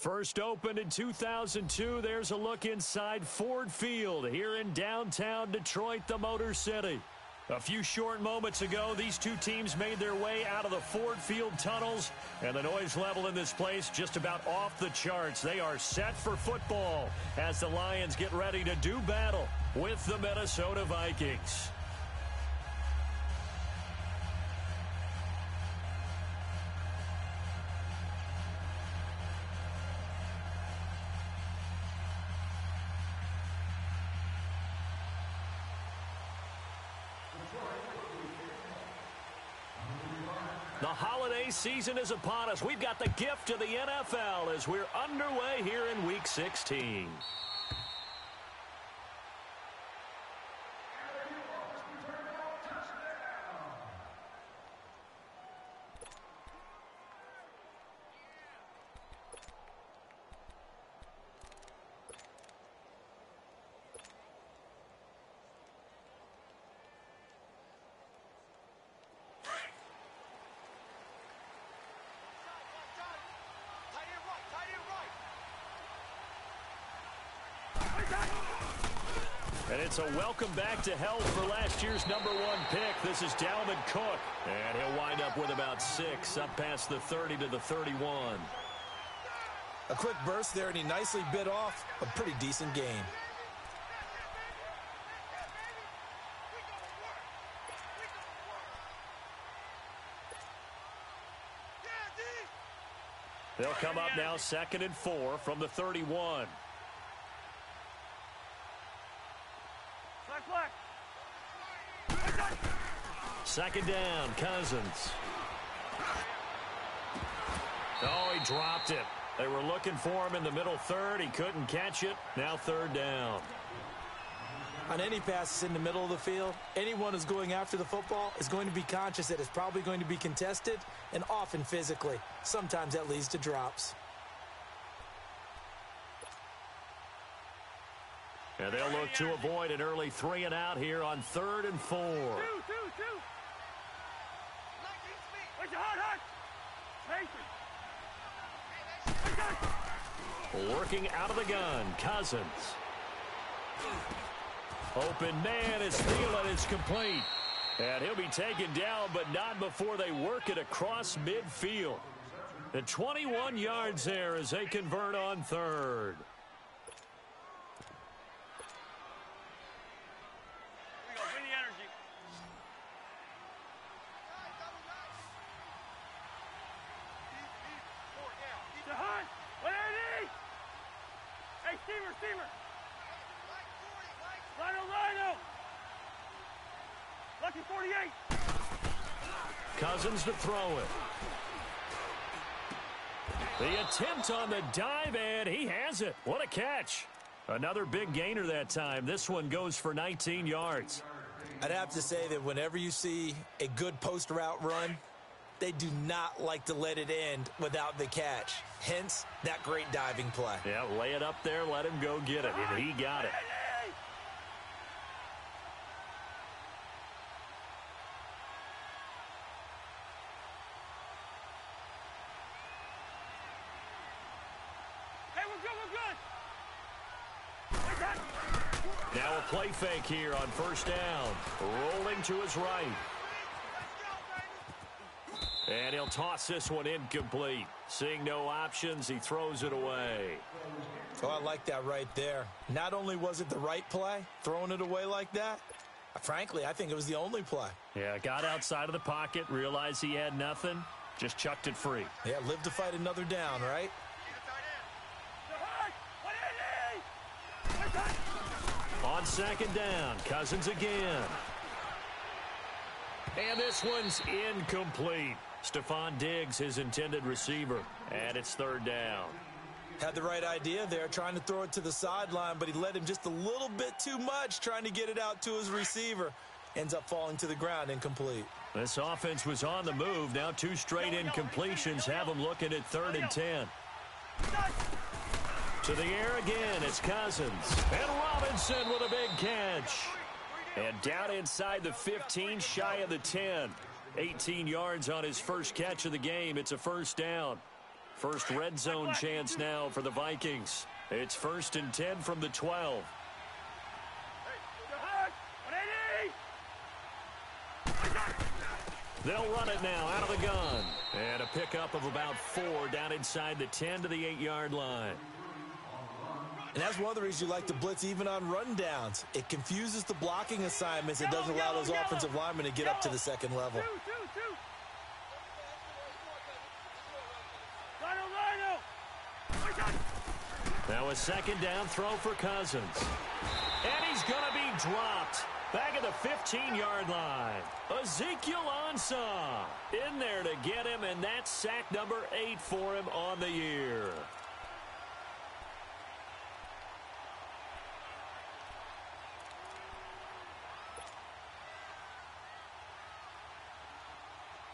First opened in 2002, there's a look inside Ford Field here in downtown Detroit, the Motor City. A few short moments ago, these two teams made their way out of the Ford Field tunnels, and the noise level in this place just about off the charts. They are set for football as the Lions get ready to do battle with the Minnesota Vikings. The holiday season is upon us. We've got the gift of the NFL as we're underway here in Week 16. And it's a welcome back to health for last year's #1 pick. This is Dalvin Cook. And he'll wind up with about 6, up past the 30 to the 31. A quick burst there, and he nicely bit off a pretty decent gain. They'll come up now 2nd and 4 from the 31. Second down, Cousins. Oh, he dropped it. They were looking for him in the middle third. He couldn't catch it. Now 3rd down. On any passes in the middle of the field, anyone who's going after the football is going to be conscious that it's probably going to be contested, and often physically. Sometimes that leads to drops. And they'll look to avoid an early 3 and out here on 3rd and 4. Working out of the gun, Cousins. Open man is Thielen. It's complete. And he'll be taken down, but not before they work it across midfield. The 21 yards there as they convert on 3rd. Cousins to throw it. The attempt on the dive, and he has it. What a catch. Another big gainer that time. This one goes for 19 yards. I'd have to say that whenever you see a good post route run, they do not like to let it end without the catch. Hence, that great diving play. Yeah, lay it up there, let him go get it, and he got it. Now a play fake here on 1st down. Rolling to his right. And he'll toss this one incomplete. Seeing no options, he throws it away. Oh, I like that right there. Not only was it the right play, throwing it away like that, frankly, I think it was the only play. Yeah, got outside of the pocket, realized he had nothing, just chucked it free. Yeah, live to fight another down, right? On 2nd down, Cousins again. And this one's incomplete. Stephon Diggs, his intended receiver. And it's 3rd down. Had the right idea there, trying to throw it to the sideline, but he let him just a little bit too much, trying to get it out to his receiver. Ends up falling to the ground, incomplete. This offense was on the move. Now 2 straight incompletions have them looking at 3rd and 10. To the air again, it's Cousins. And Robinson with a big catch. And down inside the 15, shy of the 10. 18 yards on his first catch of the game. It's a 1st down. First red zone chance now for the Vikings. It's 1st and 10 from the 12. They'll run it now out of the gun. And a pickup of about 4 down inside the 10 to the 8-yard line. And that's one of the reasons you like to blitz even on rundowns. It confuses the blocking assignments. It doesn't allow those offensive linemen to get up to the second level. Now a second down throw for Cousins. And he's going to be dropped. Back at the 15-yard line. Ezekiel Ansah in there to get him, and that's sack number 8 for him on the year.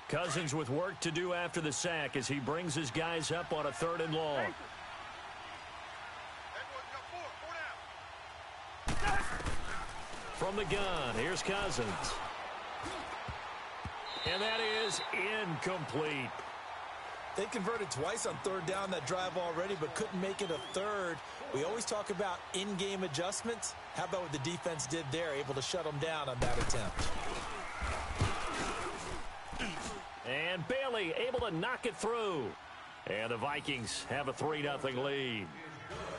Cousins with work to do after the sack as he brings his guys up on a 3rd and long. From the gun, here's Cousins. And that is incomplete. They converted twice on 3rd down that drive already, but couldn't make it a 3rd. We always talk about in-game adjustments. How about what the defense did there, able to shut them down on that attempt? And Bailey able to knock it through. And the Vikings have a 3-0 lead.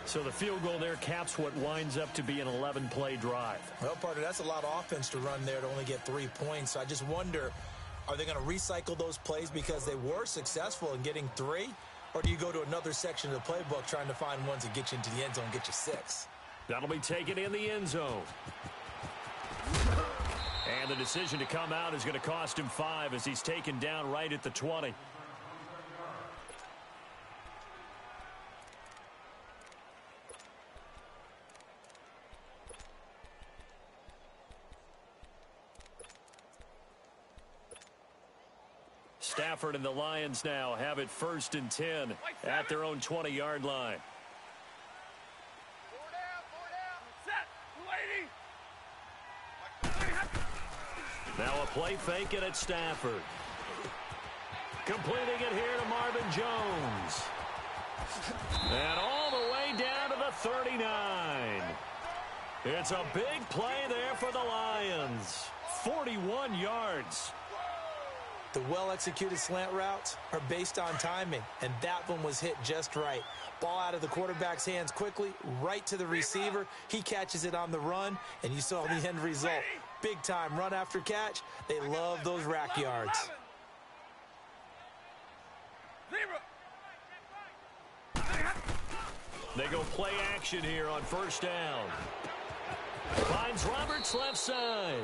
So the field goal there caps what winds up to be an 11-play drive. Well, partner, that's a lot of offense to run there to only get 3 points. So I just wonder, are they going to recycle those plays because they were successful in getting 3? Or do you go to another section of the playbook trying to find ones that get you into the end zone and get you 6? That'll be taken in the end zone. And the decision to come out is going to cost him 5 as he's taken down right at the 20. Stafford and the Lions now have it 1st and 10 at their own 20-yard line. Now a play fake it at Stafford. Completing it here to Marvin Jones. And all the way down to the 39. It's a big play there for the Lions. 41 yards. The well-executed slant routes are based on timing, and that one was hit just right. Ball out of the quarterback's hands quickly, right to the receiver. He catches it on the run, and you saw the end result. Big-time run after catch. They love those rack yards. They go play action here on 1st down. Finds Roberts left side.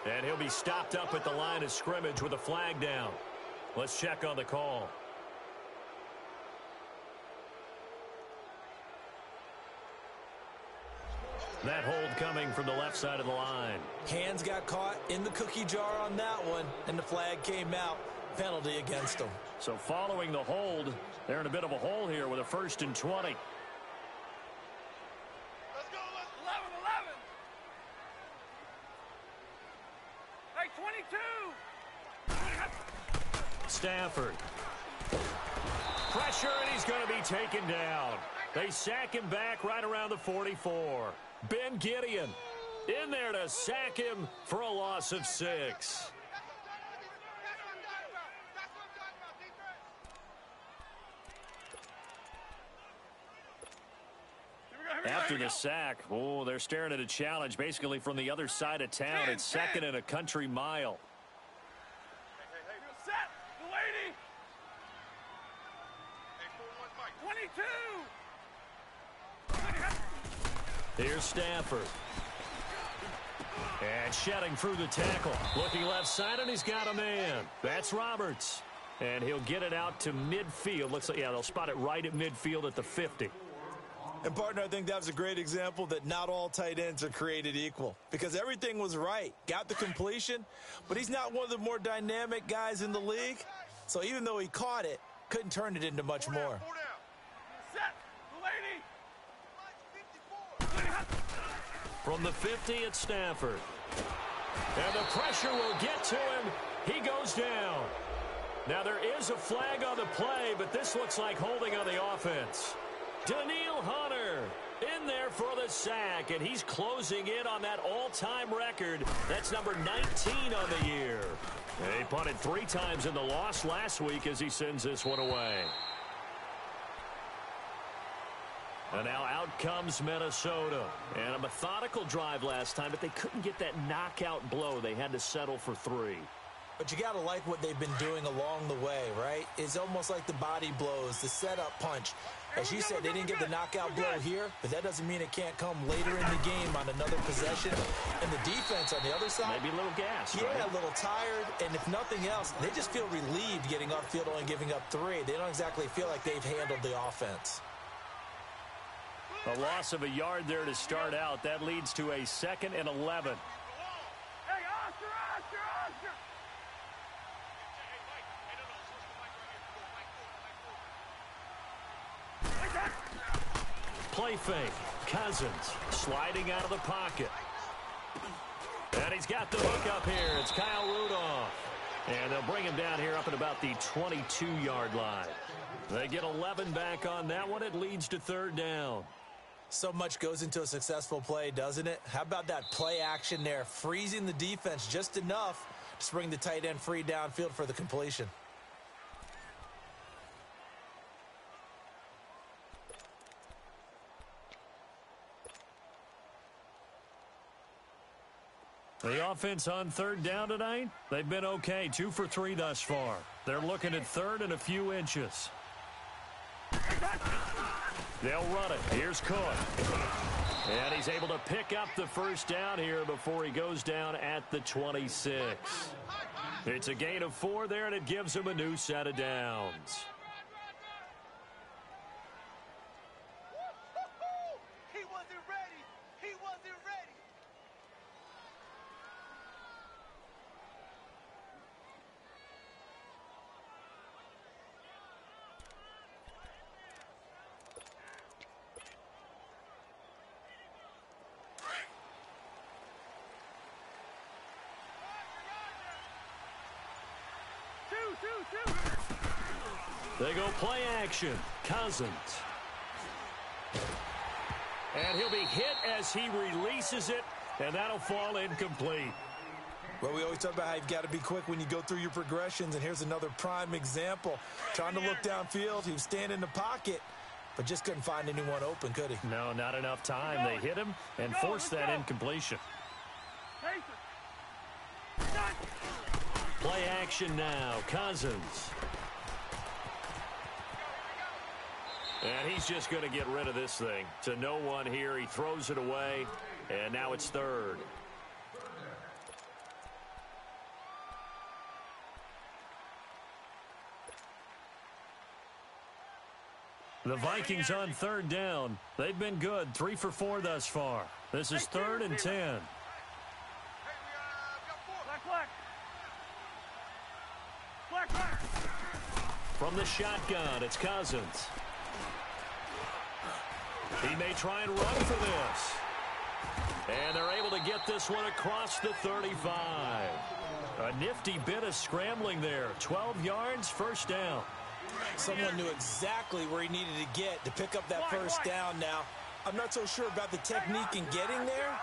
And he'll be stopped up at the line of scrimmage with a flag down. Let's check on the call. That hold coming from the left side of the line. Hands got caught in the cookie jar on that one, and the flag came out. Penalty against them. So following the hold, they're in a bit of a hole here with a 1st and 20. Stafford. Pressure, and he's going to be taken down. They sack him back right around the 44. Ben Gideon in there to sack him for a loss of 6. After the sack, they're staring at a challenge basically from the other side of town. It's 2nd and a country mile. Here's Stafford. And shedding through the tackle. Looking left side, and he's got a man. That's Roberts. And he'll get it out to midfield. Looks like, yeah, they'll spot it right at midfield at the 50. And, partner, I think that was a great example that not all tight ends are created equal. Because everything was right. Got the completion, but he's not one of the more dynamic guys in the league. So even though he caught it, couldn't turn it into much more. From the 50 at Stafford. And the pressure will get to him. He goes down. Now there is a flag on the play, but this looks like holding on the offense. Daniil Hunter in there for the sack, and he's closing in on that all-time record. That's number 19 on the year. He punted 3 times in the loss last week as he sends this one away. And now out comes Minnesota. And a methodical drive last time, but they couldn't get that knockout blow. They had to settle for 3. But you got to like what they've been doing along the way, right? It's almost like the body blows, the setup punch. As you said, they didn't get the knockout blow here, but that doesn't mean it can't come later in the game on another possession. And the defense on the other side, maybe a little gas, yeah, right? A little tired. And if nothing else, they just feel relieved getting upfield only giving up 3. They don't exactly feel like they've handled the offense. A loss of a yard there to start out. That leads to a 2nd and 11. Play fake. Cousins sliding out of the pocket. And he's got the hook up here. It's Kyle Rudolph. And they'll bring him down here up at about the 22-yard line. They get 11 back on that one. It leads to 3rd down. So much goes into a successful play, doesn't it? How about that play action there? Freezing the defense just enough to bring the tight end free downfield for the completion. The offense on 3rd down tonight, they've been okay. 2 for 3 thus far. They're looking at 3rd and a few inches. They'll run it. Here's Cook. And he's able to pick up the 1st down here before he goes down at the 26. It's a gain of 4 there, and it gives him a new set of downs. He wasn't ready. He wasn't ready. They go play action. Cousins. And he'll be hit as he releases it, and that'll fall incomplete. Well, we always talk about how you've got to be quick when you go through your progressions, and here's another prime example. Trying to look downfield, he was standing in the pocket, but just couldn't find anyone open, could he? No, not enough time. They hit him and forced that incompletion. Play action now. Cousins. And he's just going to get rid of this thing. To no one here. He throws it away, and now it's 3rd. The Vikings on 3rd down. They've been good. 3 for 4 thus far. This is 3rd and 10. From the shotgun, it's Cousins. He may try and run for this. And they're able to get this one across the 35. A nifty bit of scrambling there. 12 yards, 1st down. Someone knew exactly where he needed to get to pick up that 1st down now. I'm not so sure about the technique in getting there,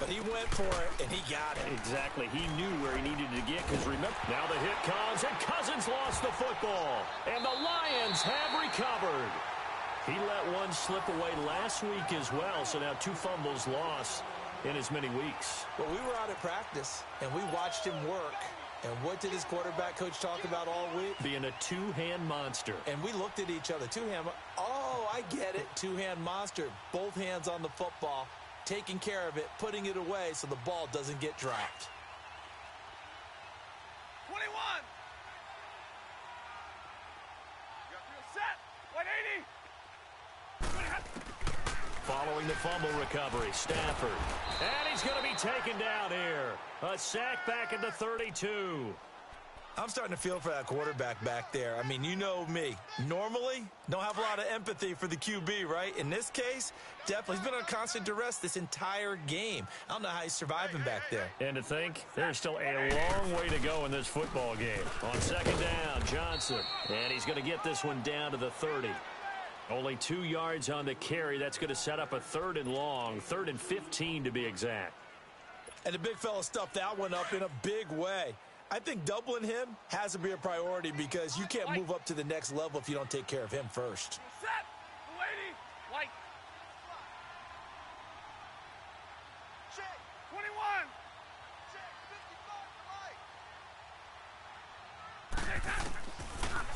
but he went for it, and he got it. Exactly. He knew where he needed to get, because remember, now the hit comes, and Cousins lost the football. And the Lions have recovered. He let one slip away last week as well, so now 2 fumbles lost in as many weeks. Well, we were out at practice, and we watched him work. And what did his quarterback coach talk about all week? Being a 2-hand monster. And we looked at each other. 2-hand. Oh, I get it. 2-hand monster. Both hands on the football, taking care of it, putting it away so the ball doesn't get dropped. 21. You're set. 180. Following the fumble recovery, Stafford. And he's going to be taken down here. A sack back at the 32. I'm starting to feel for that quarterback back there. I mean, you know me. Normally, don't have a lot of empathy for the QB, right? In this case, definitely. He's been on constant duress this entire game. I don't know how he's surviving back there. And to think, there's still a long way to go in this football game. On second down, Johnson. And he's going to get this one down to the 30. Only 2 yards on the carry. That's going to set up a 3rd and long, 3rd and 15 to be exact. And the big fella stuffed that one up in a big way. I think doubling him has to be a priority because you can't move up to the next level if you don't take care of him first. Set. Lady. White. Check. 21. Check.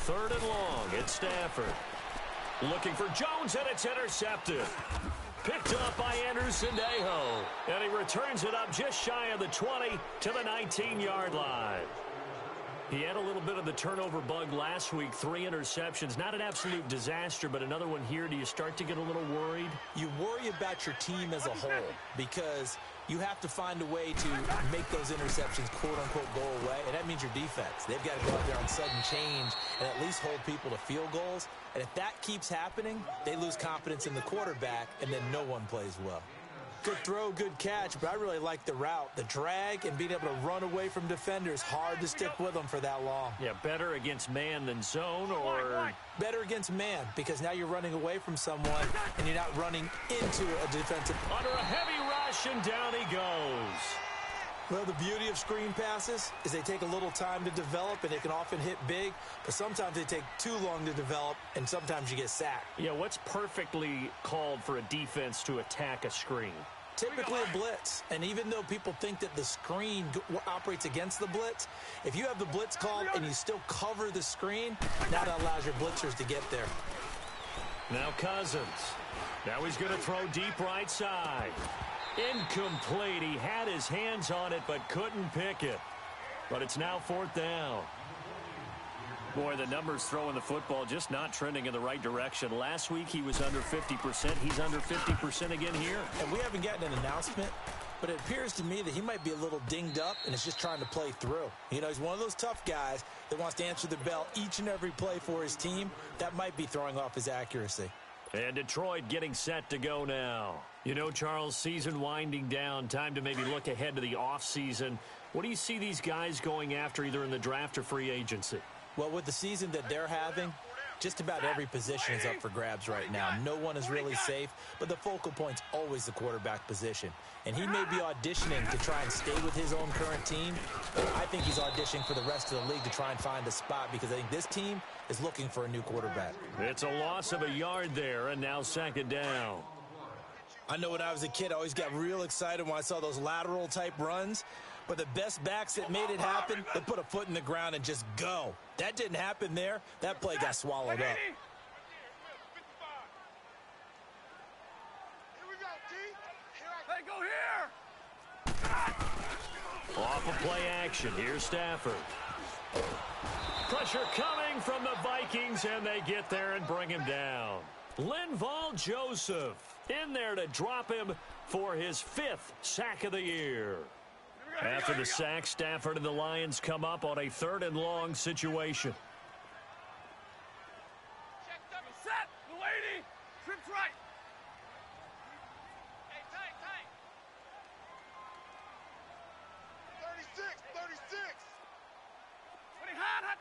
55 to light. 3rd and long. It's Stafford. Looking for Jones, and it's intercepted. Picked up by Anderson-Dejo. And he returns it up just shy of the 20 to the 19-yard line. He had a little bit of the turnover bug last week, 3 interceptions. Not an absolute disaster, but another one here. Do you start to get a little worried? You worry about your team as a whole because you have to find a way to make those interceptions, quote-unquote, go away, and that means your defense. They've got to go out there on sudden change and at least hold people to field goals. And if that keeps happening, they lose confidence in the quarterback, and then no one plays well. Good throw, good catch, but I really like the route. The drag and being able to run away from defenders, hard to stick with them for that long. Yeah, better against man than zone, or better against man because now you're running away from someone and you're not running into a defensive. Under a heavy rush, and down he goes. Well, the beauty of screen passes is they take a little time to develop, and they can often hit big, but sometimes they take too long to develop, and sometimes you get sacked. Yeah, what's perfectly called for a defense to attack a screen? Typically a blitz, and even though people think that the screen operates against the blitz, if you have the blitz called and you still cover the screen, that allows your blitzers to get there. Now Cousins. Now he's going to throw deep right side. Incomplete. He had his hands on it but couldn't pick it. But it's now 4th down. Boy, the numbers throwing the football just not trending in the right direction. Last week he was under 50%. He's under 50% again here. And we haven't gotten an announcement, but it appears to me that he might be a little dinged up and is just trying to play through. You know, he's one of those tough guys that wants to answer the bell each and every play for his team. That might be throwing off his accuracy. And Detroit getting set to go now. You know, Charles, season winding down. Time to maybe look ahead to the offseason. What do you see these guys going after either in the draft or free agency? Well, with the season that they're having, just about every position is up for grabs right now. No one is really safe, but the focal point's always the quarterback position. And he may be auditioning to try and stay with his own current team. I think he's auditioning for the rest of the league to try and find a spot because I think this team is looking for a new quarterback. It's a loss of a yard there, and now 2nd down. I know when I was a kid, I always got real excited when I saw those lateral-type runs. But the best backs that made it happen, they put a foot in the ground and just go. That didn't happen there. That play got swallowed up. Here we go, D. Hey, go here. Off of play action. Here's Stafford. Pressure coming from the Vikings, and they get there and bring him down. Linval Joseph in there to drop him for his 5th sack of the year. After the sack, Stafford and the Lions come up on a 3rd and long situation. Check up and set. The lady. Trips right. Hey, tight, tight. 36, 36. What he hot, hot.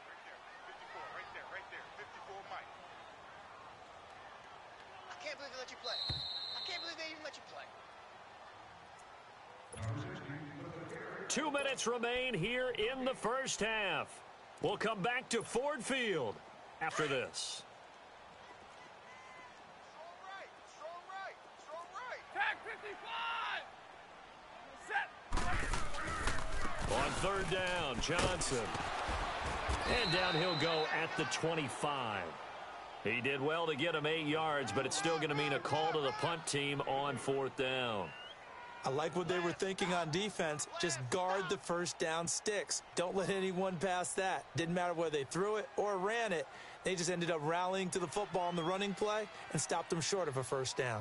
Right there. 54, right there, right there. 54, Mike. I can't believe they let you play. I can't believe they even let you play. 2 minutes remain here in the first half. We'll come back to Ford Field after this. Strong right, strong right, strong right. Tag 55. Set. On 3rd down, Johnson. And down he'll go at the 25. He did well to get him 8 yards, but it's still going to mean a call to the punt team on 4th down. I like what they were thinking on defense. Just guard the first down sticks. Don't let anyone pass that. Didn't matter whether they threw it or ran it. They just ended up rallying to the football on the running play and stopped them short of a first down.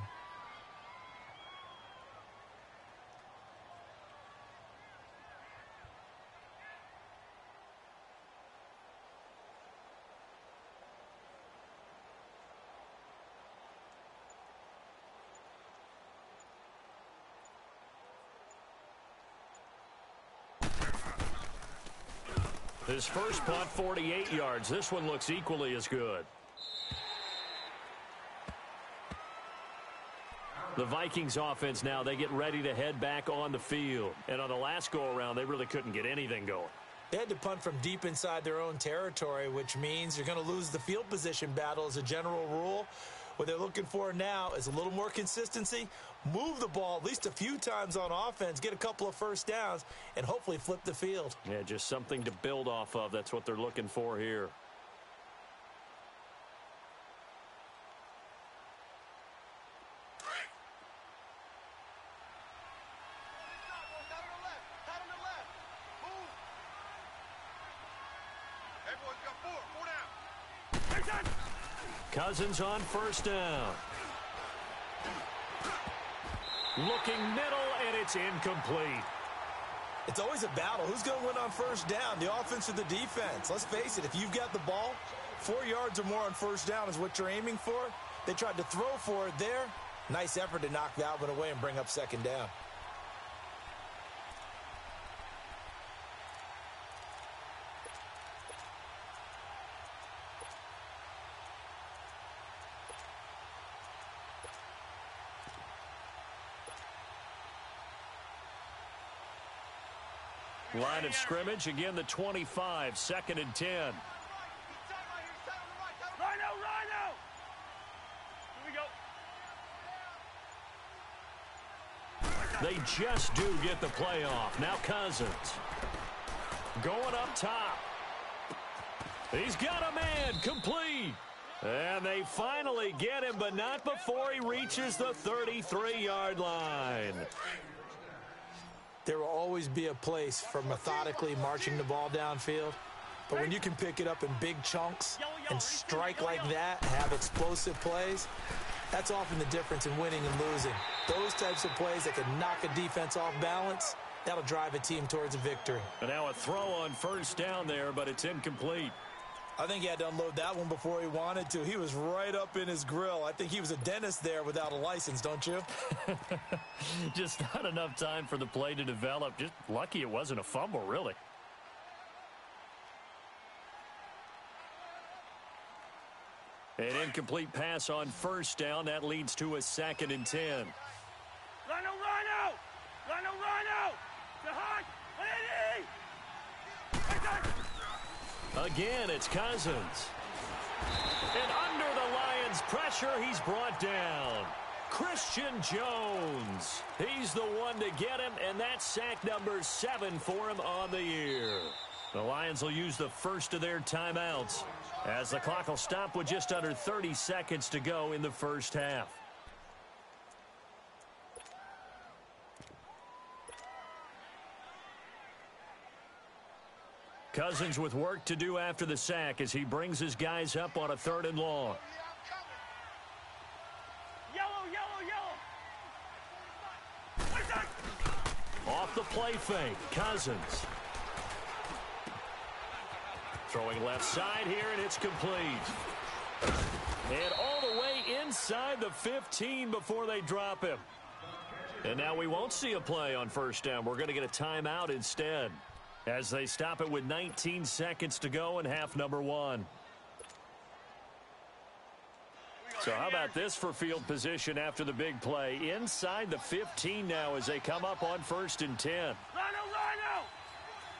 His first punt, 48 yards. This one looks equally as good. The Vikings offense now, they get ready to head back on the field. And on the last go-around, they really couldn't get anything going. They had to punt from deep inside their own territory, which means you're going to lose the field position battle as a general rule. What they're looking for now is a little more consistency, move the ball at least a few times on offense, get a couple of first downs, and hopefully flip the field. Yeah, just something to build off of. That's what they're looking for here. Cousins on first down. Looking middle, and it's incomplete. It's always a battle. Who's going to win on first down, the offense or the defense? Let's face it, if you've got the ball, 4 yards or more on first down is what you're aiming for. They tried to throw for it there. Nice effort to knock that one away and bring up second down. Line of scrimmage, again the 25, 2nd and 10. Rhino! Here we go. They just do get the play off. Now Cousins. Going up top. He's got a man, complete. And they finally get him, but not before he reaches the 33-yard line. There will always be a place for methodically marching the ball downfield. But when you can pick it up in big chunks and strike like that, have explosive plays, that's often the difference in winning and losing. Those types of plays that can knock a defense off balance, that'll drive a team towards a victory. And now a throw on first down there, but it's incomplete. I think he had to unload that one before he wanted to. He was right up in his grill. I think he was a dentist there without a license, don't you? Just not enough time for the play to develop. Just lucky it wasn't a fumble, really. An incomplete pass on first down. That leads to a 2nd and 10. Rhino! Jahan! Again, it's Cousins. And under the Lions' pressure, he's brought down. Christian Jones. He's the one to get him, and that's sack number 7 for him on the year. The Lions will use the first of their timeouts as the clock will stop with just under 30 seconds to go in the first half. Cousins with work to do after the sack as he brings his guys up on a 3rd and long. Off the play fake, Cousins. Throwing left side here, and it's complete. And all the way inside the 15 before they drop him. And now we won't see a play on first down. We're going to get a timeout instead, as they stop it with 19 seconds to go in half number 1. So how about this for field position after the big play? Inside the 15 now as they come up on 1st and 10. Rhino!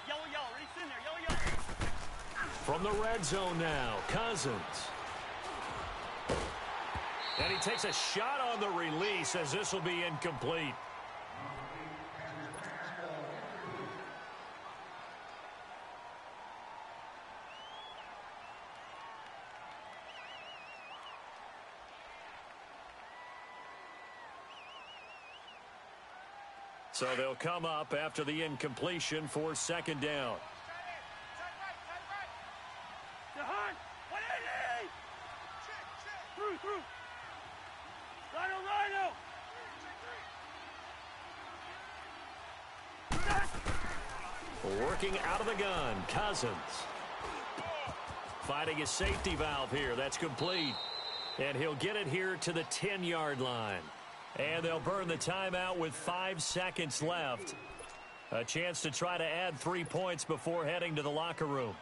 Yellow, reach in there, yellow. From the red zone now, Cousins. And he takes a shot on the release as this will be incomplete. So they'll come up after the incompletion for 2nd down. Jahan, 180! Through. Rhino! Working out of the gun, Cousins. Finding his safety valve here. That's complete. And he'll get it here to the 10-yard line. And they'll burn the timeout with 5 seconds left. A chance to try to add 3 points before heading to the locker room.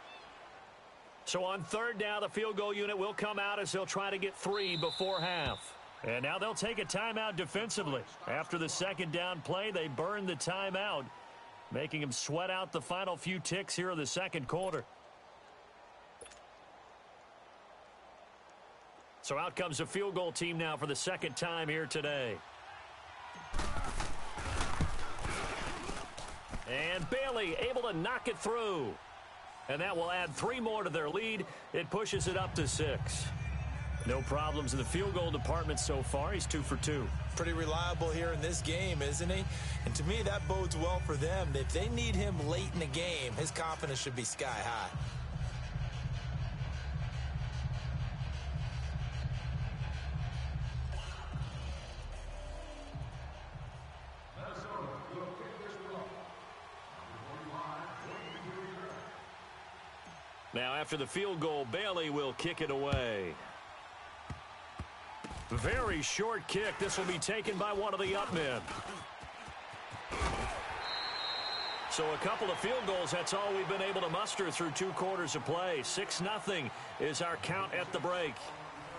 So on third down, the field goal unit will come out as they'll try to get 3 before half. And now they'll take a timeout defensively. After the second down play, they burn the timeout, making them sweat out the final few ticks here in the second quarter. So out comes the field goal team now for the second time here today. And Bailey able to knock it through. And that will add 3 more to their lead. It pushes it up to 6. No problems in the field goal department so far. He's 2 for 2. Pretty reliable here in this game, isn't he? And to me, that bodes well for them. If they need him late in the game, his confidence should be sky high. Now after the field goal, Bailey will kick it away. Very short kick. This will be taken by one of the up men. So a couple of field goals, that's all we've been able to muster through 2 quarters of play. 6-0 is our count at the break.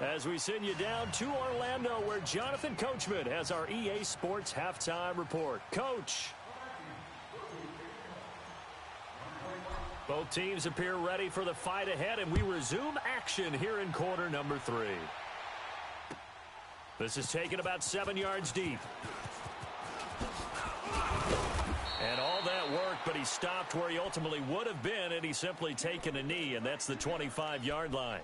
As we send you down to Orlando, where Jonathan Coachman has our EA Sports halftime report. Coach. Both teams appear ready for the fight ahead, and we resume action here in quarter number 3. This is taken about 7 yards deep. And all that work, but he stopped where he ultimately would have been, and he's simply taken a knee, and that's the 25-yard line.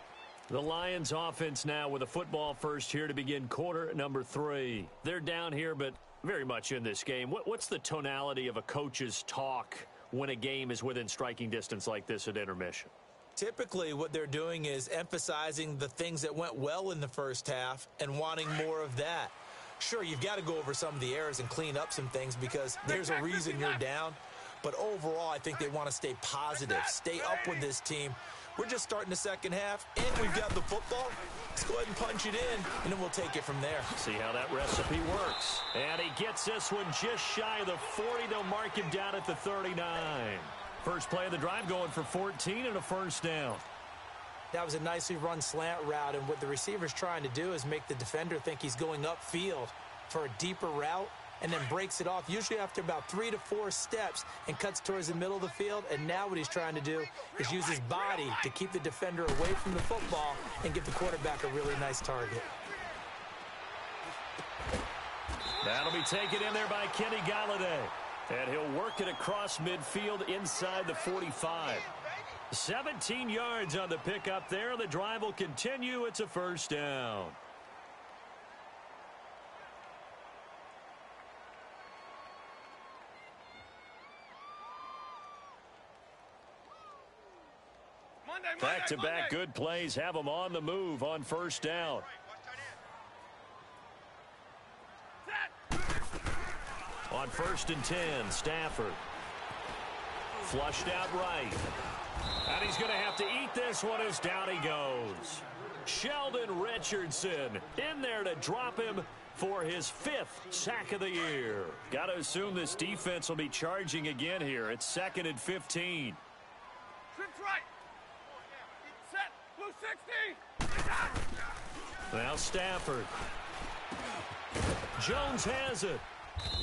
The Lions offense now with a football first here to begin quarter number 3. They're down here, but very much in this game. What's the tonality of a coach's talk when a game is within striking distance like this at intermission? Typically, what they're doing is emphasizing the things that went well in the first half and wanting more of that. Sure, you've got to go over some of the errors and clean up some things because there's a reason you're down. But overall, I think they want to stay positive, stay up with this team. We're just starting the second half, and we've got the football. Let's go ahead and punch it in, and then we'll take it from there. See how that recipe works. And he gets this one just shy of the 40. They'll mark him down at the 39. First play of the drive going for 14 and a first down. That was a nicely run slant route, and what the receiver's trying to do is make the defender think he's going upfield for a deeper route, and then breaks it off, usually after about 3 to 4 steps, and cuts towards the middle of the field. And now what he's trying to do is use his body to keep the defender away from the football and give the quarterback a really nice target. That'll be taken in there by Kenny Galladay. And he'll work it across midfield inside the 45. 17 yards on the pickup there. The drive will continue. It's a first down. Back-to-back good plays have them on the move on first down. On 1st and 10, Stafford. Flushed out right. And he's going to have to eat this one as down he goes. Sheldon Richardson in there to drop him for his 5th sack of the year. Got to assume this defense will be charging again here. It's 2nd and 15. Trips right. Set. Blue 60. Now Stafford. Jones has it.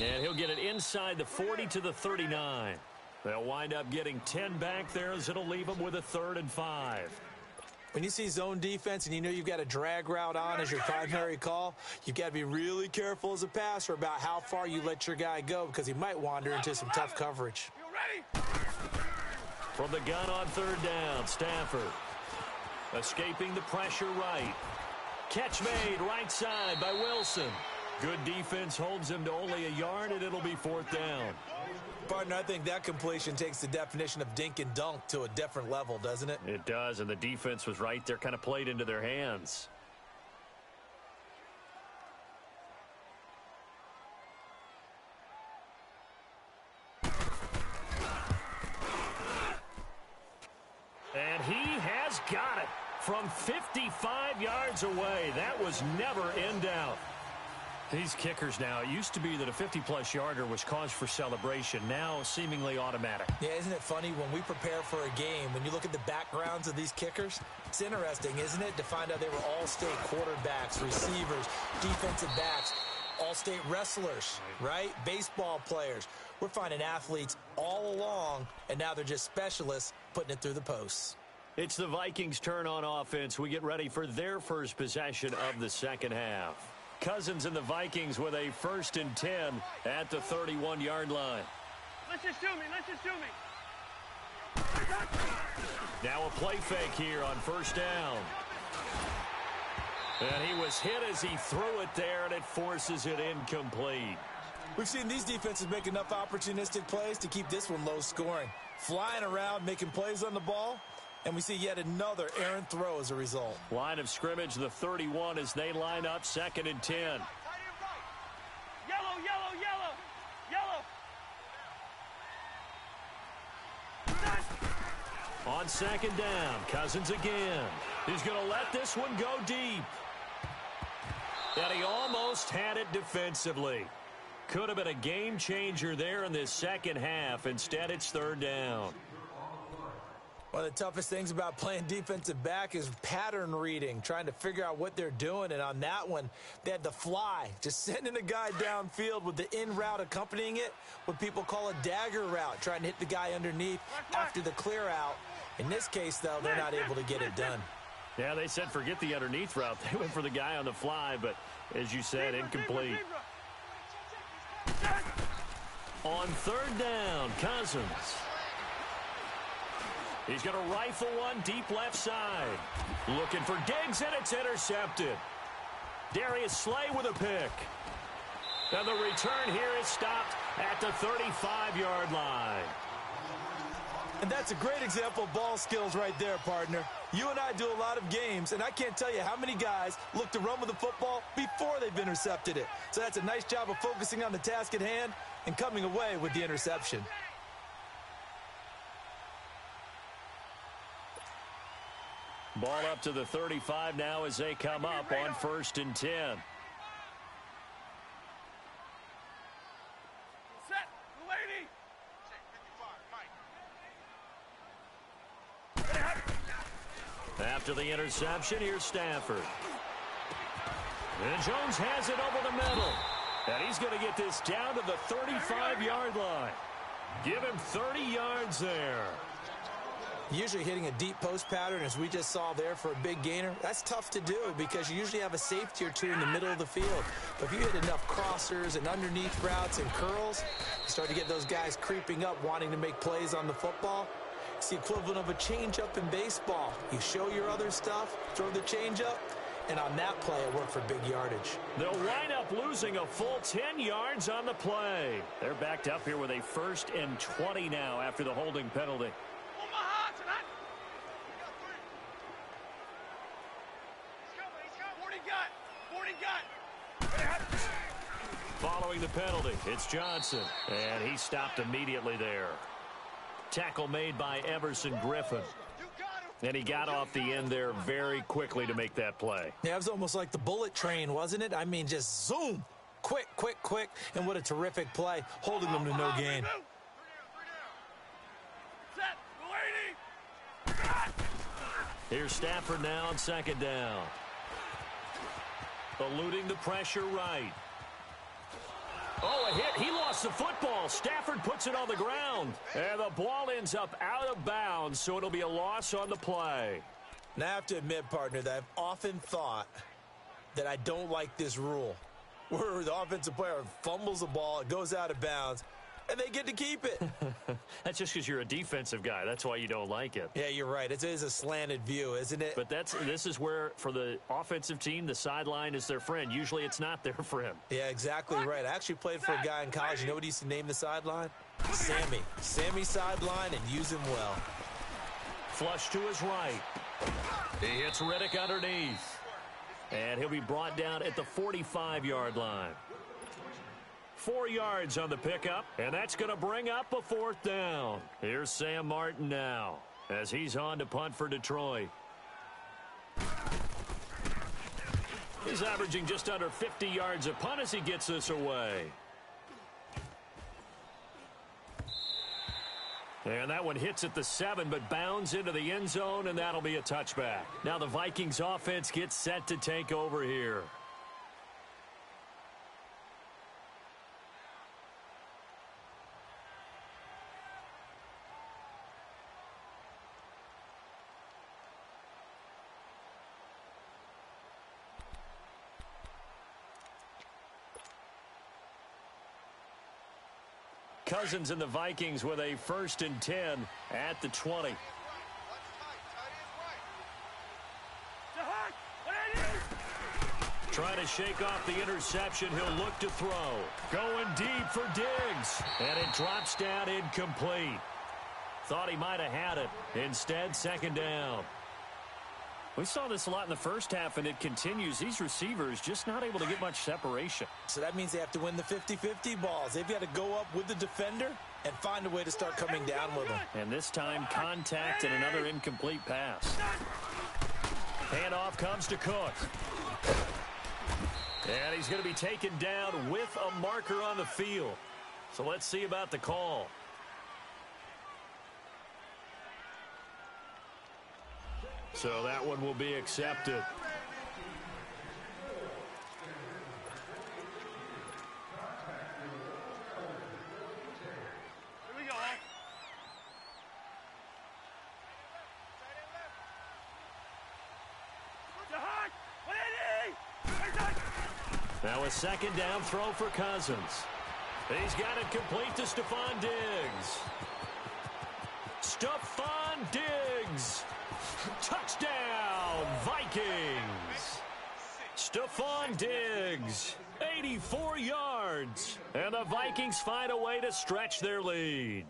And he'll get it inside the 40 to the 39. They'll wind up getting 10 back there as it'll leave them with a 3rd and 5. When you see zone defense and you know you've got a drag route on as your primary call, you've got to be really careful as a passer about how far you let your guy go because he might wander into some tough coverage. From the gun on 3rd down, Stafford. Escaping the pressure right. Catch made right side by Wilson. Good defense holds him to only a yard, and it'll be 4th down. Partner, I think that completion takes the definition of dink and dunk to a different level, doesn't it? It does, and the defense was right there, kind of played into their hands. And he has got it from 55 yards away. That was never in doubt. These kickers now, it used to be that a 50-plus yarder was cause for celebration. Now seemingly automatic. Yeah, isn't it funny when we prepare for a game, when you look at the backgrounds of these kickers, it's interesting, isn't it, to find out they were all-state quarterbacks, receivers, defensive backs, all-state wrestlers, right? Baseball players. We're finding athletes all along, and now they're just specialists putting it through the posts. It's the Vikings' turn on offense. We get ready for their first possession of the second half. Cousins and the Vikings with a 1st and 10 at the 31-yard line. Let's just do me. Let's just do me. Now a play fake here on 1st down. And he was hit as he threw it there, and it forces it incomplete. We've seen these defenses make enough opportunistic plays to keep this one low scoring. Flying around, making plays on the ball, and we see yet another errant throw as a result. Line of scrimmage, the 31, as they line up 2nd and 10. Yellow, yellow, yellow, yellow. On 2nd down, Cousins again. He's going to let this one go deep. And he almost had it defensively. Could have been a game changer there in this second half. Instead, it's 3rd down. One of the toughest things about playing defensive back is pattern reading, trying to figure out what they're doing. And on that one, they had to fly, just sending a guy downfield with the in route accompanying it, what people call a dagger route, trying to hit the guy underneath after the clear out. In this case, though, they're not able to get it done. Yeah, they said forget the underneath route. They went for the guy on the fly, but as you said, incomplete. On 3rd down, Cousins. He's going to rifle one deep left side. Looking for Diggs, and it's intercepted. Darius Slay with a pick. And the return here is stopped at the 35-yard line. And that's a great example of ball skills right there, partner. You and I do a lot of games, and I can't tell you how many guys look to run with the football before they've intercepted it. So that's a nice job of focusing on the task at hand and coming away with the interception. Ball up to the 35 now as they come up on 1st and 10. Set, lady. After the interception, here's Stafford. And Jones has it over the middle. And he's going to get this down to the 35-yard line. Give him 30 yards there. Usually hitting a deep post pattern, as we just saw there for a big gainer, that's tough to do because you usually have a safety or two in the middle of the field. But if you hit enough crossers and underneath routes and curls, you start to get those guys creeping up wanting to make plays on the football. It's the equivalent of a changeup in baseball. You show your other stuff, throw the changeup, and on that play, it worked for big yardage. They'll wind up losing a full 10 yards on the play. They're backed up here with a 1st and 20 now after the holding penalty. Omaha tonight. He's coming. 40 got. Following the penalty, it's Johnson. And he stopped immediately there. Tackle made by Everson Griffin. And he got off the end there very quickly to make that play. Yeah, it was almost like the bullet train, wasn't it? I mean, just zoom. Quick, quick, quick. And what a terrific play, holding them to no gain. Set, lady. Here's Stafford now on 2nd down. Eluding the pressure right. Oh, a hit. He lost the football. Stafford puts it on the ground. And the ball ends up out of bounds, so it'll be a loss on the play. Now, I have to admit, partner, that I've often thought that I don't like this rule, where the offensive player fumbles the ball, it goes out of bounds, and they get to keep it. That's just because you're a defensive guy. That's why you don't like it. Yeah, you're right. It is a slanted view, isn't it? But this is where, for the offensive team, the sideline is their friend. Usually it's not their friend. Yeah, exactly right. I actually played for a guy in college. You know what he used to name the sideline? Sammy. Sammy sideline, and use him well. Flush to his right. He hits Riddick underneath. And he'll be brought down at the 45-yard line. 4 yards on the pickup, and that's going to bring up a 4th down. Here's Sam Martin now as he's on to punt for Detroit. He's averaging just under 50 yards a punt as he gets this away. And that one hits at the 7, but bounds into the end zone, and that'll be a touchback. Now the Vikings offense gets set to take over here. Cousins and the Vikings with a 1st and 10 at the 20. Trying to shake off the interception. He'll look to throw. Going deep for Diggs. And it drops down incomplete. Thought he might have had it. Instead, 2nd down. We saw this a lot in the first half, and it continues. These receivers just not able to get much separation. So that means they have to win the 50-50 balls. They've got to go up with the defender and find a way to start coming down with them. And this time, contact and another incomplete pass. Handoff comes to Cook. And he's going to be taken down with a marker on the field. So let's see about the call. So that one will be accepted. Here we go. Now a 2nd down throw for Cousins. He's got it complete to Stephon Diggs. Stephon Diggs. Touchdown, Vikings. Stephon Diggs, 84 yards. And the Vikings find a way to stretch their lead.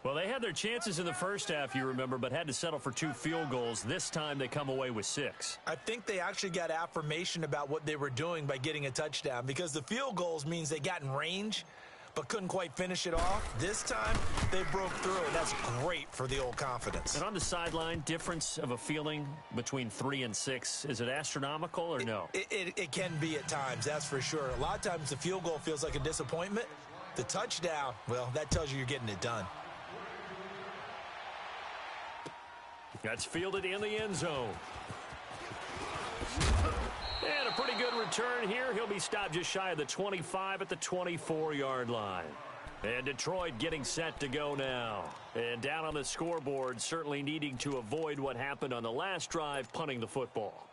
Well, they had their chances in the first half, you remember, but had to settle for 2 field goals. This time they come away with 6. I think they actually got affirmation about what they were doing by getting a touchdown, because the field goals means they got in range but couldn't quite finish it off. This time, they broke through, and that's great for the old confidence. And on the sideline, difference of a feeling between 3 and 6, is it astronomical or no? It can be at times, that's for sure. A lot of times the field goal feels like a disappointment. The touchdown, well, that tells you you're getting it done. That's fielded in the end zone. And a pretty good return here. He'll be stopped just shy of the 25 at the 24-yard line. And Detroit getting set to go now. And down on the scoreboard, certainly needing to avoid what happened on the last drive, punting the football.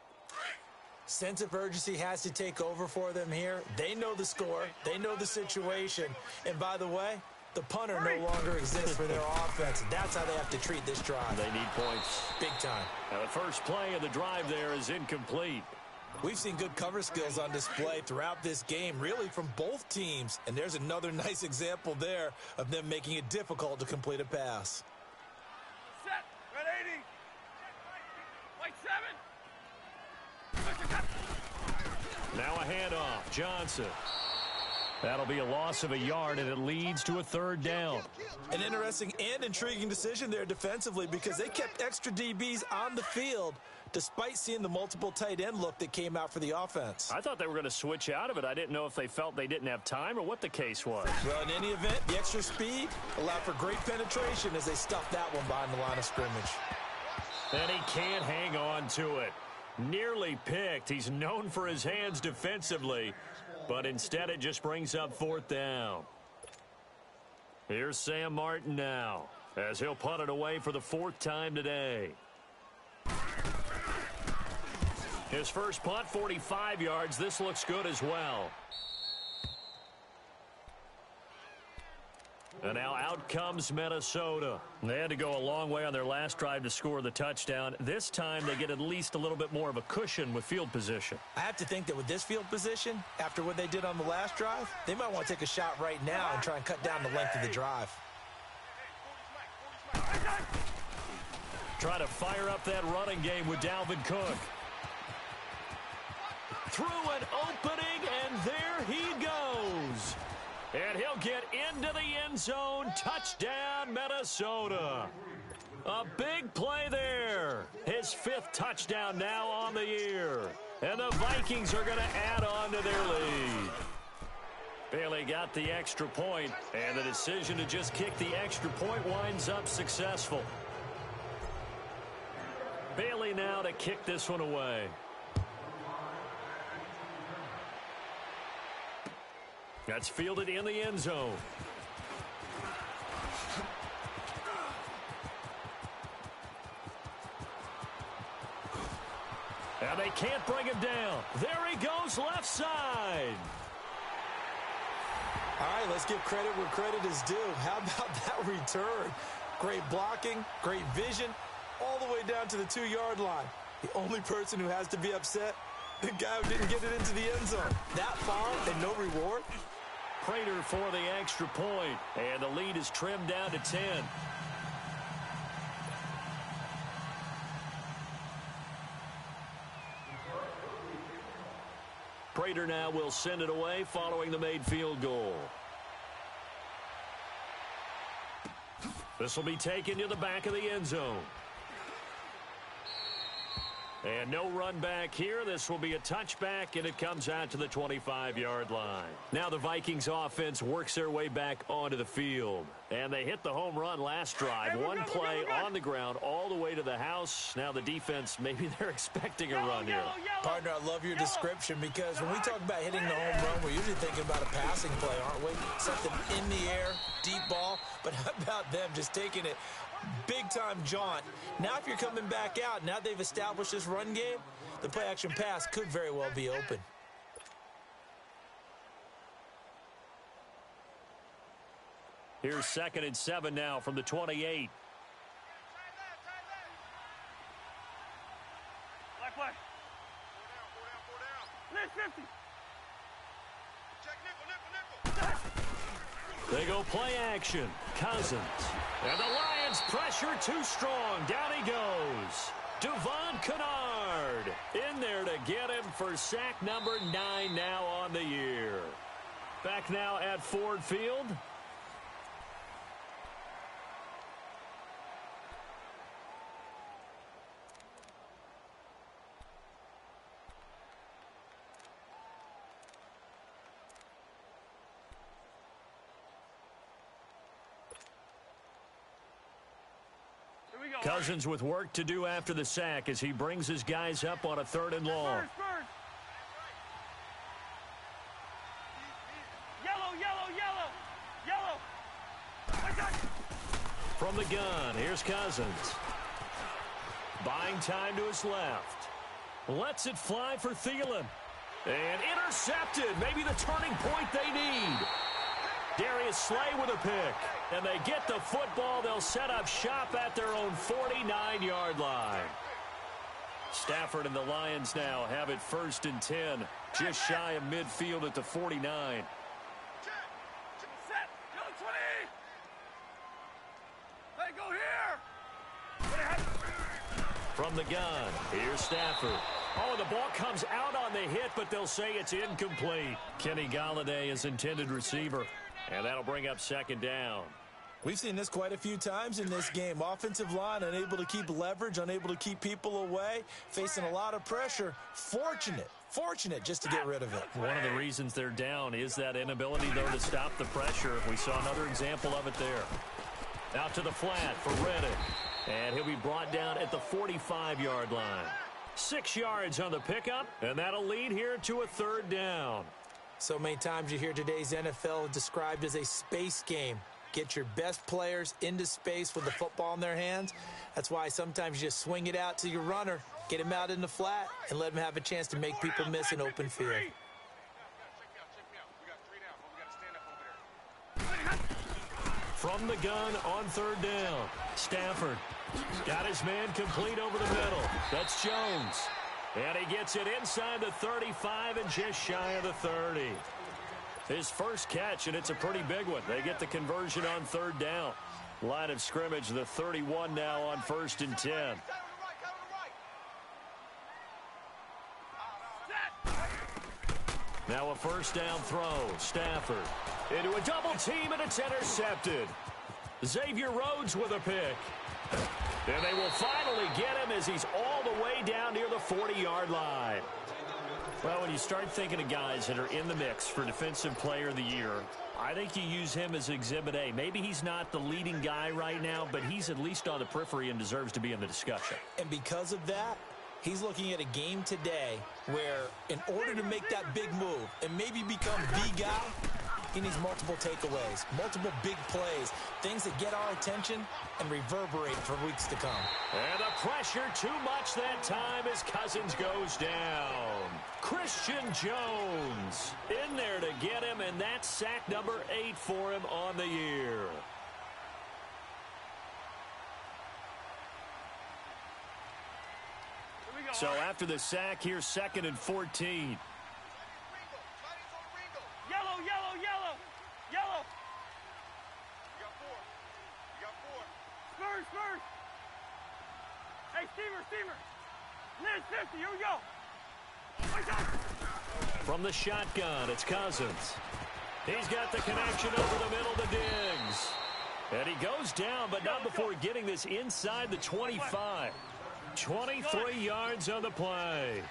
Sense of urgency has to take over for them here. They know the score. They know the situation. And by the way, the punter no longer exists for their offense. That's how they have to treat this drive. They need points. Big time. Now the first play of the drive there is incomplete. We've seen good cover skills on display throughout this game, really from both teams. And there's another nice example there of them making it difficult to complete a pass. Set. Red 80. White 7. Now a handoff. Johnson. That'll be a loss of a yard, and it leads to a 3rd down. An interesting and intriguing decision there defensively, because they kept extra DBs on the field despite seeing the multiple tight end look that came out for the offense. I thought they were going to switch out of it. I didn't know if they felt they didn't have time or what the case was. Well, in any event, the extra speed allowed for great penetration as they stuffed that one behind the line of scrimmage. And he can't hang on to it. Nearly picked. He's known for his hands defensively, but instead it just brings up 4th down. Here's Sam Martin now, as he'll punt it away for the 4th time today. His first punt, 45 yards. This looks good as well. And now out comes Minnesota. They had to go a long way on their last drive to score the touchdown. This time they get at least a little bit more of a cushion with field position. I have to think that with this field position, after what they did on the last drive, they might want to take a shot right now and try and cut down the length of the drive. Try to fire up that running game with Dalvin Cook. Through an opening, and there he goes. And he'll get into the end zone. Touchdown, Minnesota. A big play there. His 5th touchdown now on the year. And the Vikings are going to add on to their lead. Bailey got the extra point, and the decision to just kick the extra point winds up successful. Bailey now to kick this one away. That's fielded in the end zone. And they can't bring him down. There he goes, left side. All right, let's give credit where credit is due. How about that return? Great blocking, great vision, all the way down to the 2-yard line. The only person who has to be upset, the guy who didn't get it into the end zone. That far and no reward. Prater for the extra point, and the lead is trimmed down to 10. Prater now will send it away following the made field goal. This will be taken to the back of the end zone. And no run back here. This will be a touchback, and it comes out to the 25-yard line. Now the Vikings offense works their way back onto the field. And they hit the home run last drive. One play on the ground all the way to the house. Now the defense, maybe they're expecting a run here. Partner, I love your description because when we talk about hitting the home run, we're usually thinking about a passing play, aren't we? Something in the air, deep ball. But how about them just taking it big-time jaunt? Now if you're coming back out, now they've established this run game, the play-action pass could very well be open. Here's 2nd and 7 now from the 28. Black. 50. Check nickel. They go play action. Cousins. And the Lions pressure too strong. Down he goes. Devon Kennard in there to get him for sack number 9 now on the year. Back now at Ford Field. Cousins with work to do after the sack as he brings his guys up on a 3rd and long. Yellow. From the gun, here's Cousins. Buying time to his left. Lets it fly for Thielen. And intercepted. Maybe the turning point they need. Darius Slay with a pick. And they get the football. They'll set up shop at their own 49-yard line. Stafford and the Lions now have it 1st and 10. Just shy of midfield at the 49. Set. Go 20. Hey, go here. From the gun, here's Stafford. Oh, the ball comes out on the hit, but they'll say it's incomplete. Kenny Golladay is intended receiver. And that'll bring up 2nd down. We've seen this quite a few times in this game. Offensive line unable to keep leverage, unable to keep people away, facing a lot of pressure. Fortunate just to get rid of it. One of the reasons they're down is that inability, though, to stop the pressure. We saw another example of it there. Out to the flat for Reddick. And he'll be brought down at the 45-yard line. 6 yards on the pickup, and that'll lead here to a 3rd down. So many times you hear today's NFL described as a space game. Get your best players into space with the football in their hands. That's why sometimes you just swing it out to your runner, get him out in the flat, and let him have a chance to make people miss an open field. From the gun on 3rd down, Stafford got his man complete over the middle. That's Jones. And he gets it inside the 35 and just shy of the 30. His first catch, and it's a pretty big one. They get the conversion on 3rd down. Line of scrimmage, the 31 now on 1st and 10. Now a 1st down throw. Stafford Into a double team, and it's intercepted. Xavier Rhodes with a pick. And they will finally get him as he's all the way down near the 40-yard line. Well, when you start thinking of guys that are in the mix for Defensive Player of the Year, I think you use him as Exhibit A. Maybe he's not the leading guy right now, but he's at least on the periphery and deserves to be in the discussion. And because of that, he's looking at a game today where in order to make that big move and maybe become the guy, he needs multiple takeaways, multiple big plays, things that get our attention and reverberate for weeks to come. And the pressure too much that time as Cousins goes down. Christian Jones in there to get him, and that's sack number 8 for him on the year. So after the sack, here's 2nd and 14. Yellow, yellow, yellow, yellow. You got 4. You got 4. Spurs, Spurs. Hey, Steamer. Liz 50, here we go. From the shotgun, it's Cousins. He's got the connection over the middle to Diggs. And he goes down, but not before getting this inside the 25. 23 yards on the play.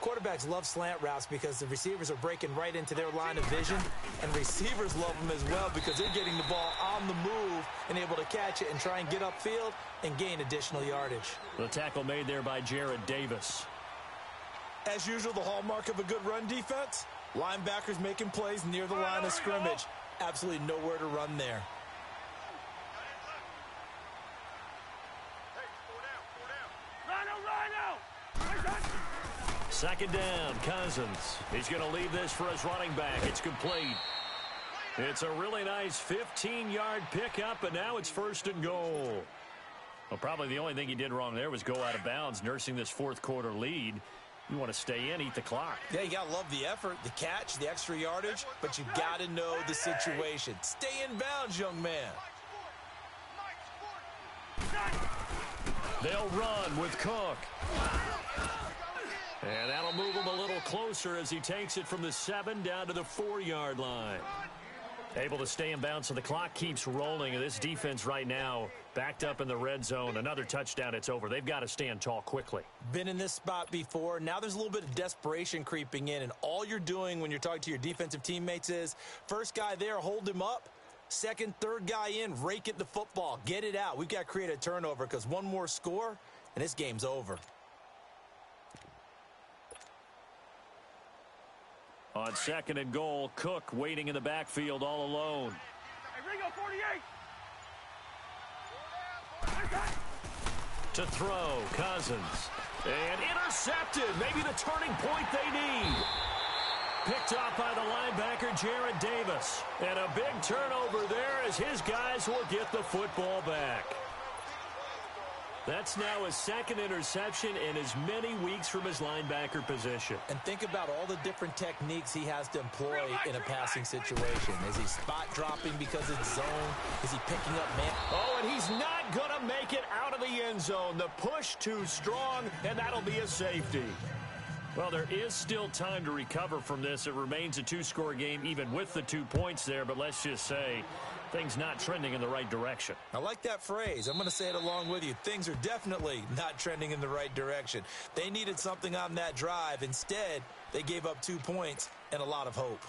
Quarterbacks love slant routes because the receivers are breaking right into their line of vision, and receivers love them as well because they're getting the ball on the move and able to catch it and try and get upfield and gain additional yardage. The tackle made there by Jared Davis. As usual, the hallmark of a good run defense, linebackers making plays near the line of scrimmage. Absolutely nowhere to run there. Second down, Cousins. He's going to leave this for his running back. It's complete. It's a really nice 15-yard pickup, and now it's 1st and goal. Well, probably the only thing he did wrong there was go out of bounds, nursing this 4th quarter lead. You want to stay in, eat the clock. Yeah, you got to love the effort, the catch, the extra yardage, but you got to know the situation. Stay in bounds, young man. They'll run with Cook. And that'll move him a little closer as he takes it from the 7 down to the 4-yard line. Able to stay in bounds, so the clock keeps rolling. And this defense right now backed up in the red zone. Another touchdown, it's over. They've got to stand tall quickly. Been in this spot before. Now there's a little bit of desperation creeping in. And all you're doing when you're talking to your defensive teammates is, first guy there, hold him up. Second, third guy in, rake it the football. Get it out. We've got to create a turnover because one more score, and this game's over. On 2nd and goal, Cook waiting in the backfield all alone. Hey, Ringo, 48. To throw, Cousins. And intercepted. Maybe the turning point they need. Picked off by the linebacker, Jared Davis. And a big turnover there as his guys will get the football back. That's now his 2nd interception in as many weeks from his linebacker position. And think about all the different techniques he has to employ in a passing situation. Is he spot dropping because it's zone? Is he picking up man? Oh, and he's not going to make it out of the end zone. The push too strong, and that'll be a safety. Well, there is still time to recover from this. It remains a 2-score game even with the 2 points there, but let's just say things not trending in the right direction. I like that phrase. I'm going to say it along with you. Things are definitely not trending in the right direction. They needed something on that drive. Instead, they gave up 2 points and a lot of hope.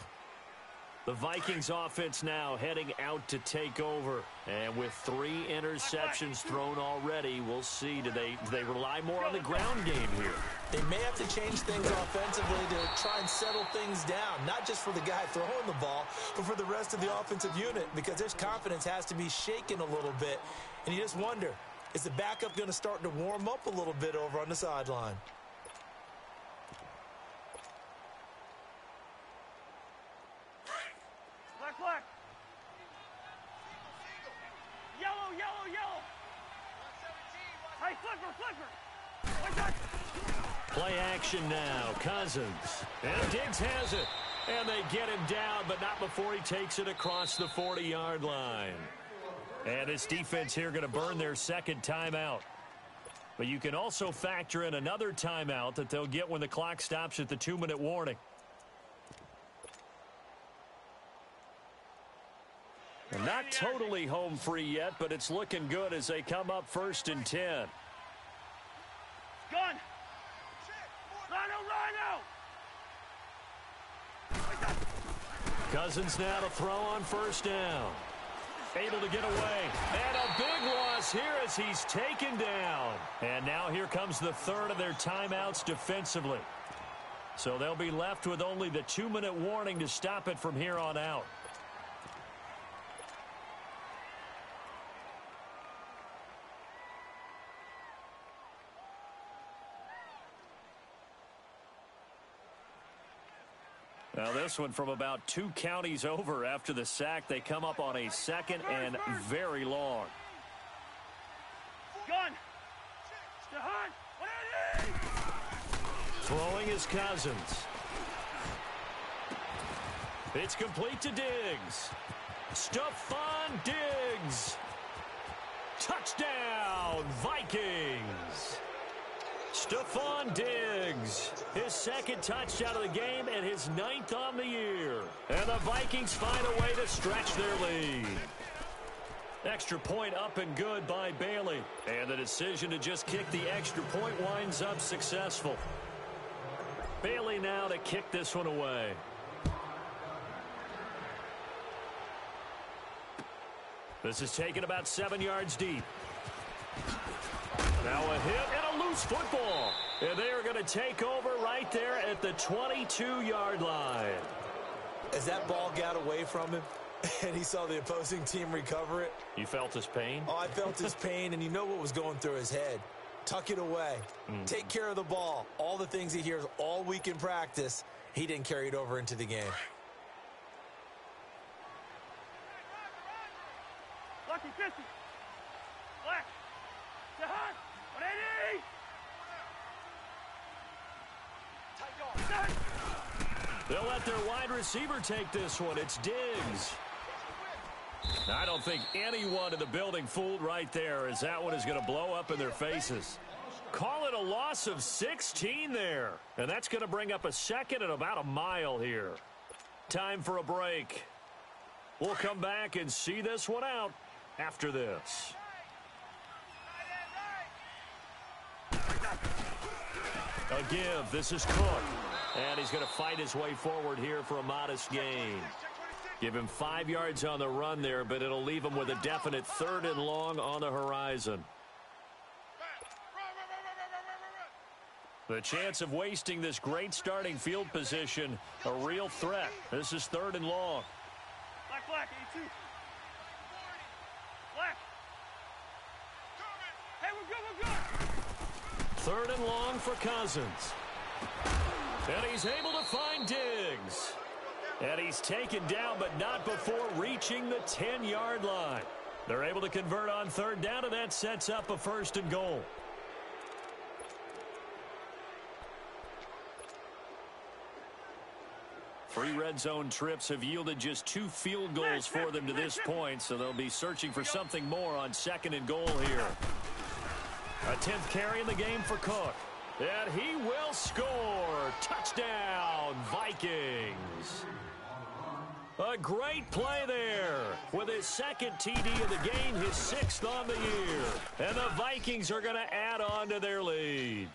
The Vikings offense now heading out to take over. And with 3 interceptions thrown already, we'll see. Do they rely more on the ground game here? They may have to change things offensively to try and settle things down, not just for the guy throwing the ball, but for the rest of the offensive unit, because their confidence has to be shaken a little bit. And you just wonder, is the backup going to start to warm up a little bit over on the sideline? Black. Yellow, yellow, yellow. Hey, flipper. Play action now. Cousins. And Diggs has it. And they get him down, but not before he takes it across the 40-yard line. And this defense here going to burn their 2nd timeout. But you can also factor in another timeout that they'll get when the clock stops at the 2-minute warning. Not totally home free yet, but it's looking good as they come up 1st and 10. Gun. Rhino. Cousins now to throw on 1st down. Able to get away. And a big loss here as he's taken down. And now here comes the 3rd of their timeouts defensively. So they'll be left with only the 2-minute warning to stop it from here on out. Now this one from about 2 counties over after the sack. They come up on a 2nd and very long. Gun. Throwing is Cousins. It's complete to Diggs. Stephon Diggs. Touchdown, Vikings. Stephon Diggs, his 2nd touchdown of the game and his 9th on the year. And the Vikings find a way to stretch their lead. Extra point up and good by Bailey. And the decision to just kick the extra point winds up successful. Bailey now to kick this one away. This is taken about 7 yards deep. Now a hit and a loose football. And they are going to take over right there at the 22-yard line. As that ball got away from him and he saw the opposing team recover it. You felt his pain? Oh, I felt his pain, and you know what was going through his head. Tuck it away. Take care of the ball. All the things he hears all week in practice, he didn't carry it over into the game. Lucky 50. Black. Stephon. 180. They'll let their wide receiver take this one. It's Diggs. I don't think anyone in the building fooled right there, as that one is going to blow up in their faces. Call it a loss of 16 there. And that's going to bring up a 2nd and about a mile here. Time for a break. We'll come back and see this one out after this. A give. This is Cook. And he's going to fight his way forward here for a modest gain. Give him 5 yards on the run there, but it'll leave him with a definite 3rd and long on the horizon. The chance of wasting this great starting field position, a real threat. This is 3rd and long. Black, 82. Black. Hey, we're good. 3rd and long for Cousins. And he's able to find Diggs. And he's taken down, but not before reaching the 10-yard line. They're able to convert on 3rd down, and that sets up a 1st and goal. Three red zone trips have yielded just 2 field goals for them to this point, so they'll be searching for something more on 2nd and goal here. A 10th carry in the game for Cook. And he will score. Touchdown, Vikings. A great play there with his 2nd TD of the game, his 6th on the year. And the Vikings are going to add on to their lead.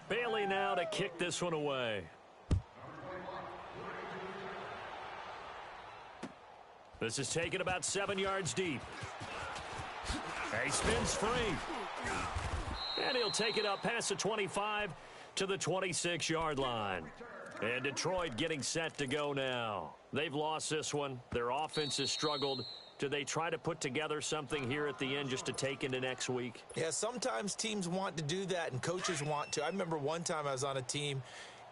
Bailey now to kick this one away. This is taken about 7 yards deep. He spins free. And he'll take it up past the 25 to the 26-yard line. And Detroit getting set to go now. They've lost this one. Their offense has struggled. Do they try to put together something here at the end just to take into next week? Yeah, sometimes teams want to do that and coaches want to. I remember one time I was on a team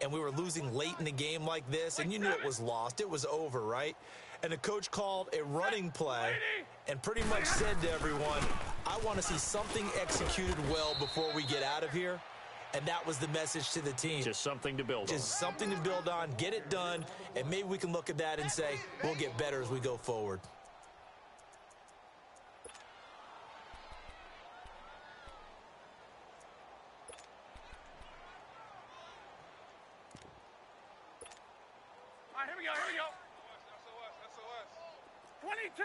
and we were losing late in the game like this, and you knew it was lost. It was over, right? And the coach called a running play and pretty much said to everyone, I want to see something executed well before we get out of here. And that was the message to the team. Just something to build on. Just something to build on, get it done, and maybe we can look at that and say, we'll get better as we go forward. right, here we go, here we go. SOS. 22.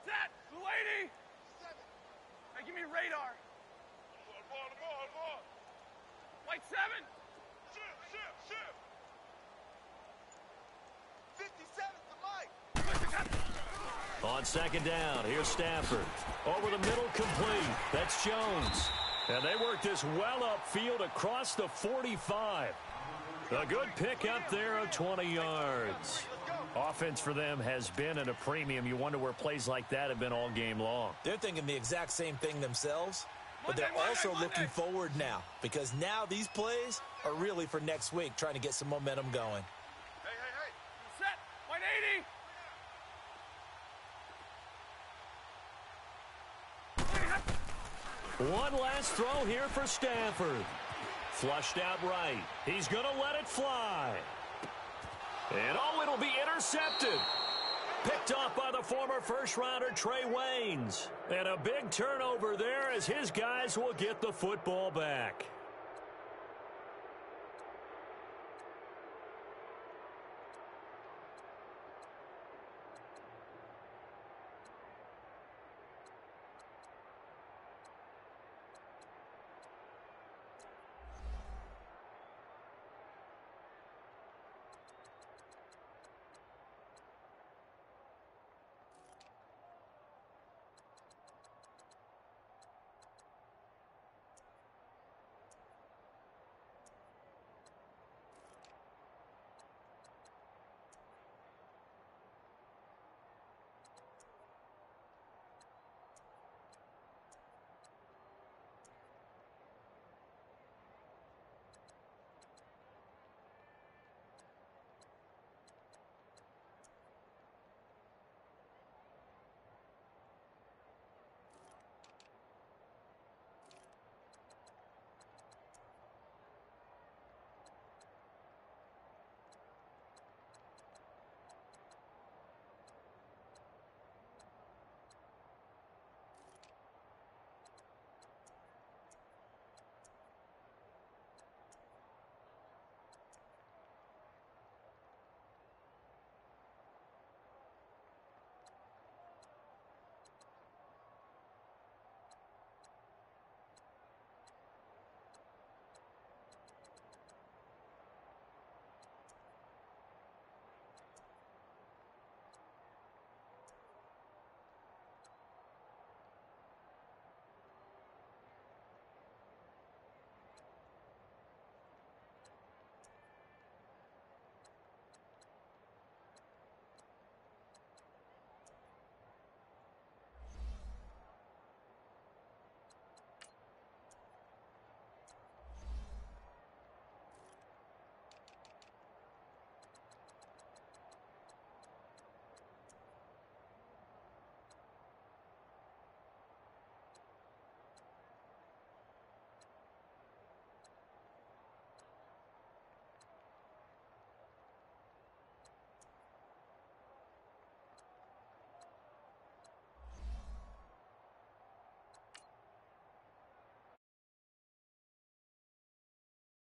Set, blue 80. 7. Hey, give me radar. Ball. White 7. Shift. 57's the mic. On second down, here's Stafford. Over the middle, complete. That's Jones. And they work this well upfield across the 45. A good pick up there of 20 yards. Offense for them has been at a premium. You wonder where plays like that have been all game long. They're thinking the exact same thing themselves, but they're also looking forward now because now these plays are really for next week, trying to get some momentum going. Hey. Set, white 80. One last throw here for Stafford. Flushed out right. He's going to let it fly. And it'll be intercepted. Picked off by the former first-rounder Trey Waynes. And a big turnover there as his guys will get the football back.